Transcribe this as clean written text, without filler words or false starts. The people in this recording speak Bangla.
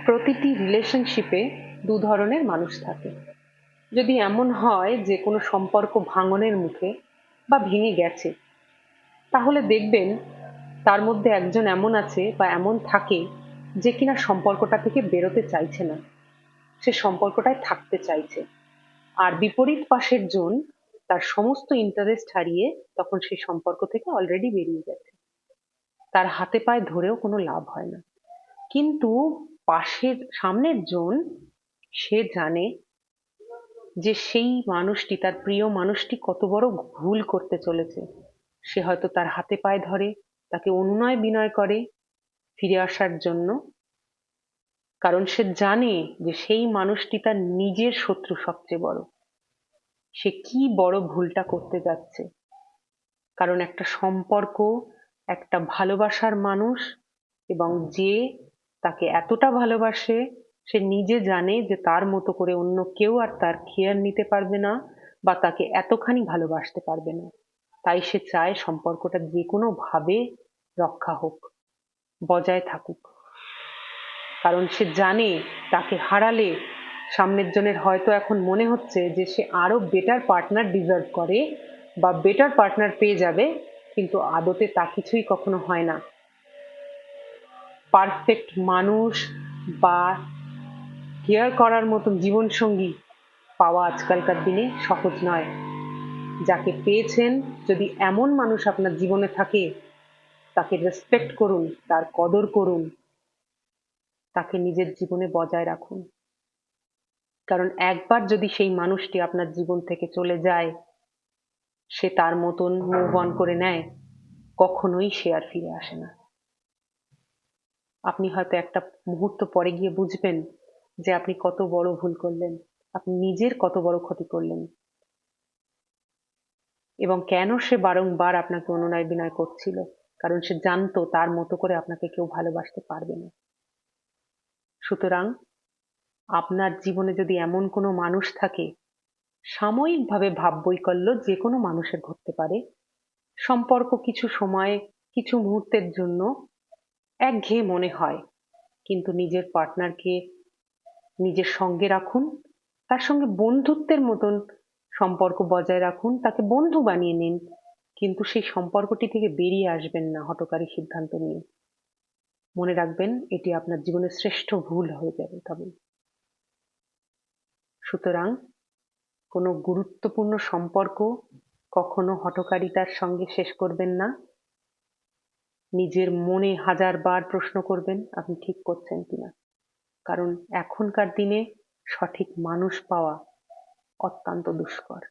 প্রতিটি রিলেশনশিপে দু ধরনের মানুষ থাকে। যদি এমন হয় যে কোনো সম্পর্ক ভাঙনের মুখে বা ভেঙে গেছে, তাহলে দেখবেন তার মধ্যে একজন এমন আছে বা এমন থাকে যে কিনা সম্পর্কটা থেকে বেরোতে চাইছে না, সে সম্পর্কটায় থাকতে চাইছে। আর বিপরীত পাশের জন তার সমস্ত ইন্টারেস্ট হারিয়ে তখন সেই সম্পর্ক থেকে অলরেডি বেরিয়ে গেছে, তার হাতে পায়ে ধরেও কোনো লাভ হয় না। কিন্তু সামনের জন, সে জানে যে সেই মানুষটি, তার প্রিয় মানুষটি কত বড় ভুল করতে চলেছে। সে হয়তো তার হাতে পায়ে ধরে, তাকে অনুনয় বিনয় করে ফিরে আসার জন্য, কারণ সে জানে যে সেই মানুষটি তার নিজের শত্রু সবচেয়ে বড়। সে কি বড় ভুলটা করতে যাচ্ছে। কারণ একটা সম্পর্ক, একটা ভালোবাসার মানুষ, এবং যে তাকে এতটা ভালোবাসে, সে নিজে জানে যে তার মতো করে অন্য কেউ আর তার কেয়ার নিতে পারবে না বা তাকে এতখানি ভালোবাসতে পারবে না। তাই সে চায় সম্পর্কটা যে কোনো ভাবে রক্ষা হোক, বজায় থাকুক। কারণ সে জানে তাকে হারালে সামনের জনের হয়তো এখন মনে হচ্ছে যে সে আরো বেটার পার্টনার ডিজার্ভ করে বা বেটার পার্টনার পেয়ে যাবে, কিন্তু আদতে তা কিছুই কখনো হয় না। পারফেক্ট মানুষ বা কেয়ার করার মতন জীবনসঙ্গী পাওয়া আজকালকার দিনে সহজ নয়। যাকে পেয়েছেন, যদি এমন মানুষ আপনার জীবনে থাকে, তাকে রেসপেক্ট করুন, তার কদর করুন, তাকে নিজের জীবনে বজায় রাখুন। কারণ একবার যদি সেই মানুষটি আপনার জীবন থেকে চলে যায়, সে তার মতন মুভ অন করে নেয়, কখনোই সে আর ফিরে আসে না। আপনি হয়তো একটা মুহূর্ত পরে গিয়ে বুঝবেন যে আপনি কত বড় ভুল করলেন, আপনি নিজের কত বড় ক্ষতি করলেন, এবং কেন সে বারংবার আপনাকে অনুনয় বিনয় করছিল। কারণ সে জানতো তার মতো করে আপনাকে কেউ ভালোবাসতে পারবে না। সুতরাং আপনার জীবনে যদি এমন কোনো মানুষ থাকে, সাময়িকভাবে ভাববৈকল্য যে কোনো মানুষের ঘটতে পারে, সম্পর্ক কিছু সময়, কিছু মুহূর্তের জন্য একঘেয়ে মনে হয়, কিন্তু নিজের পার্টনারকে নিজের সঙ্গে রাখুন, তার সঙ্গে বন্ধুত্বের মতন সম্পর্ক বজায় রাখুন, তাকে বন্ধু বানিয়ে নিন, কিন্তু সেই সম্পর্কটি থেকে বেরিয়ে আসবেন না হঠকারী সিদ্ধান্ত নিয়ে। মনে রাখবেন, এটি আপনার জীবনের শ্রেষ্ঠ ভুল হয়ে যাবে তবে। সুতরাং কোনো গুরুত্বপূর্ণ সম্পর্ক কখনো হঠকারিতার সঙ্গে শেষ করবেন না। নিজের মনে হাজারবার প্রশ্ন করবেন আপনি ঠিক করছেন কিনা। কারণ এখনকার দিনে সঠিক মানুষ পাওয়া অত্যন্ত দুষ্কর।